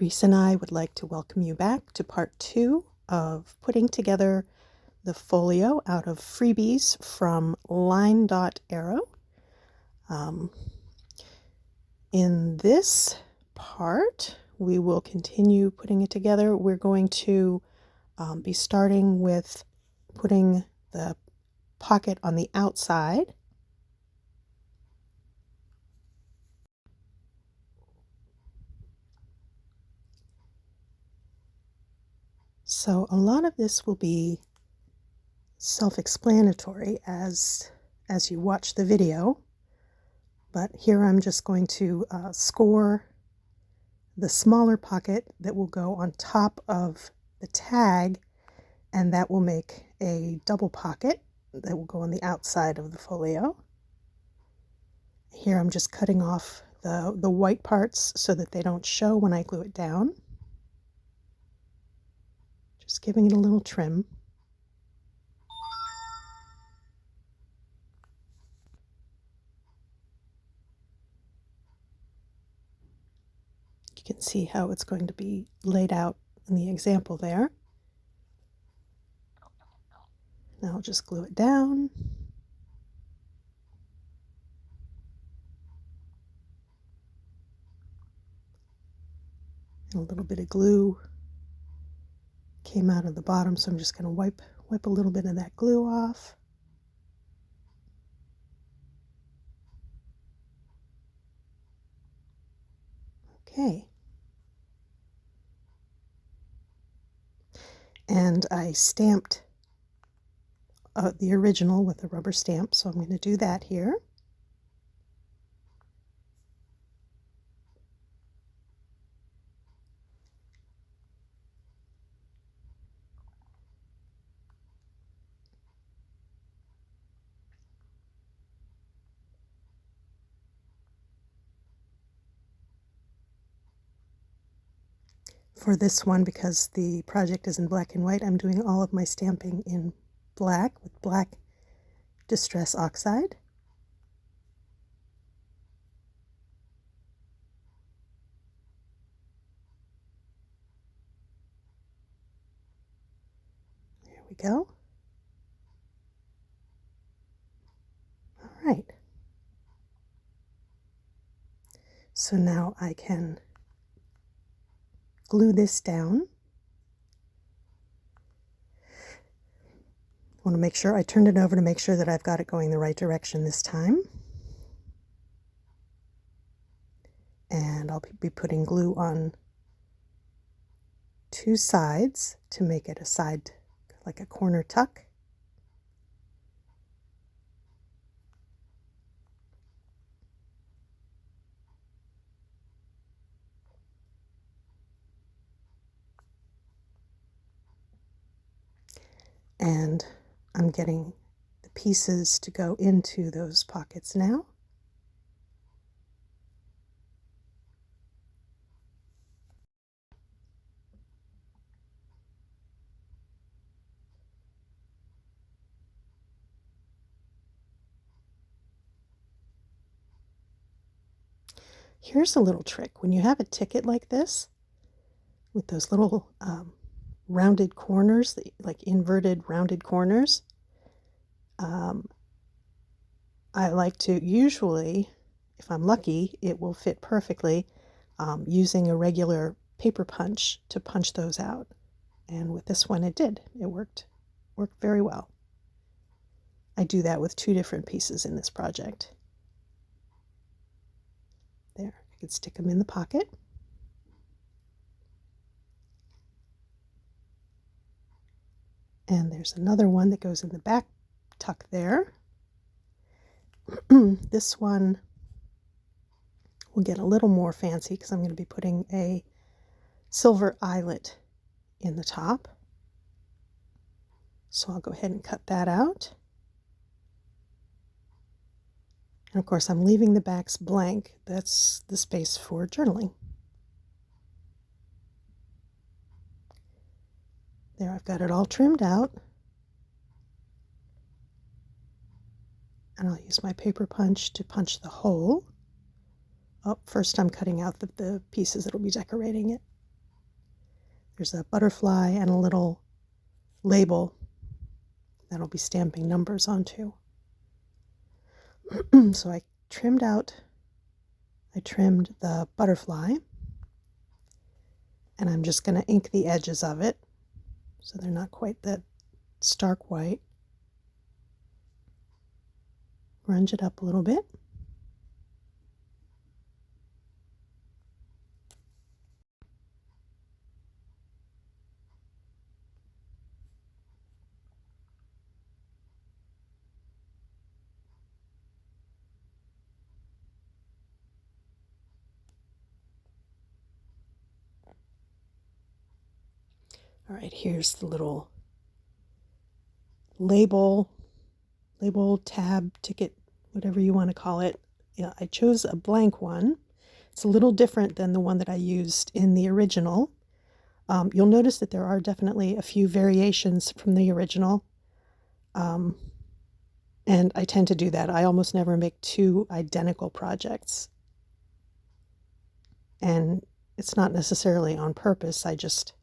Reese and I would like to welcome you back to part 2 of putting together the folio out of freebies from Line.Arrow. In this part, we will continue putting it together. We're going to be starting with putting the pocket on the outside. So a lot of this will be self-explanatory as you watch the video, but here I'm just going to score the smaller pocket that will go on top of the tag, and that will make a double pocket that will go on the outside of the folio. Here I'm just cutting off the white parts so that they don't show when I glue it down. Just giving it a little trim. You can see how it's going to be laid out in the example there. Now I'll just glue it down. And a little bit of glue came out of the bottom, so I'm just going to wipe a little bit of that glue off. Okay. And I stamped the original with a rubber stamp, so I'm going to do that here. For this one, because the project is in black and white, I'm doing all of my stamping in black with black Distress Oxide. There we go. All right. So now I can glue this down. I want to make sure I turned it over to make sure that I've got it going the right direction this time. And I'll be putting glue on 2 sides to make it a side, like a corner tuck. And I'm getting the pieces to go into those pockets now. Here's a little trick. When you have a ticket like this, with those little rounded corners, like inverted rounded corners, I like to, usually, if I'm lucky, it will fit perfectly, using a regular paper punch to punch those out. And with this one it did. It worked very well. I do that with 2 different pieces in this project. There, I can stick them in the pocket. And there's another one that goes in the back tuck there. This one will get a little more fancy because I'm going to be putting a silver eyelet in the top. So I'll go ahead and cut that out. And of course I'm leaving the backs blank. That's the space for journaling. There, I've got it all trimmed out. And I'll use my paper punch to punch the hole. Oh, first I'm cutting out the pieces that will be decorating it. There's a butterfly and a little label that I'll be stamping numbers onto. So I trimmed the butterfly, and I'm just going to ink the edges of it so they're not quite that stark white. Grunge it up a little bit. All right, here's the little label, tab, ticket, whatever you want to call it. Yeah, I chose a blank one. It's a little different than the one that I used in the original. You'll notice that there are definitely a few variations from the original. And I tend to do that. I almost never make two identical projects. And it's not necessarily on purpose. I just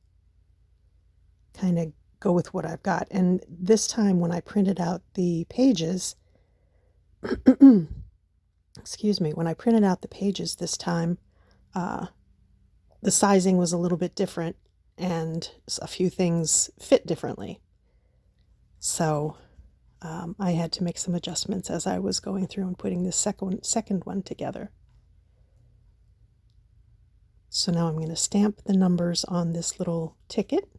kind of go with what I've got. And this time when I printed out the pages, excuse me, when I printed out the pages this time, the sizing was a little bit different and a few things fit differently. So I had to make some adjustments as I was going through and putting the second one together. So now I'm going to stamp the numbers on this little ticket.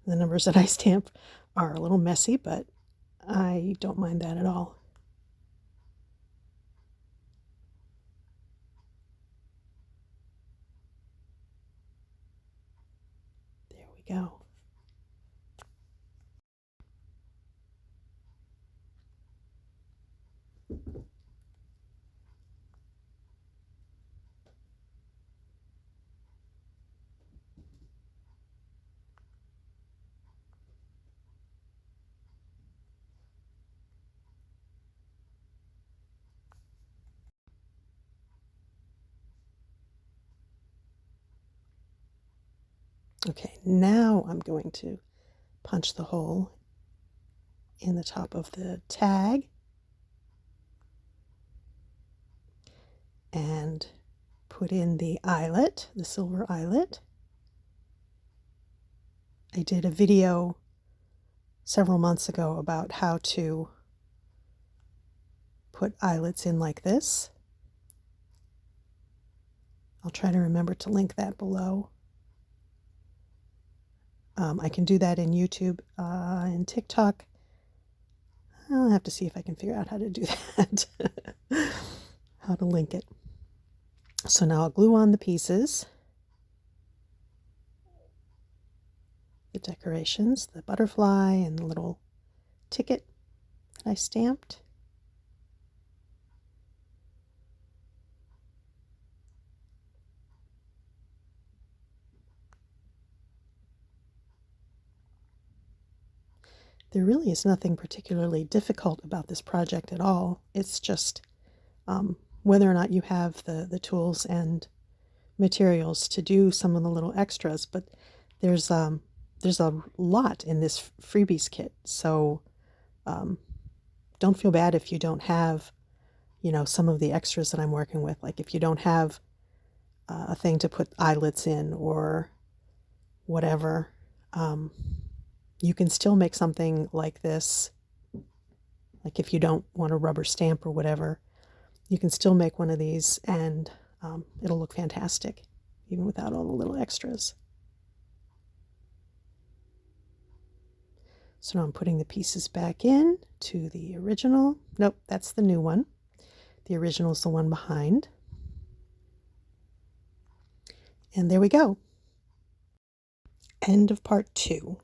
The numbers that I stamp are a little messy, but I don't mind that at all. There we go. Okay, now I'm going to punch the hole in the top of the tag and put in the eyelet, the silver eyelet. I did a video several months ago about how to put eyelets in like this. I'll try to remember to link that below. I can do that in YouTube and TikTok. I'll have to see if I can figure out how to do that, how to link it. So now I'll glue on the pieces, the decorations, the butterfly and the little ticket that I stamped. There really is nothing particularly difficult about this project at all. It's just whether or not you have the tools and materials to do some of the little extras. But there's a lot in this freebies kit, so don't feel bad if you don't have, some of the extras that I'm working with. Like if you don't have a thing to put eyelets in or whatever. You can still make something like this. Like if you don't want a rubber stamp or whatever, you can still make one of these and it'll look fantastic, even without all the little extras. So now I'm putting the pieces back in to the original. Nope, that's the new one. The original is the one behind. And there we go. End of part 2.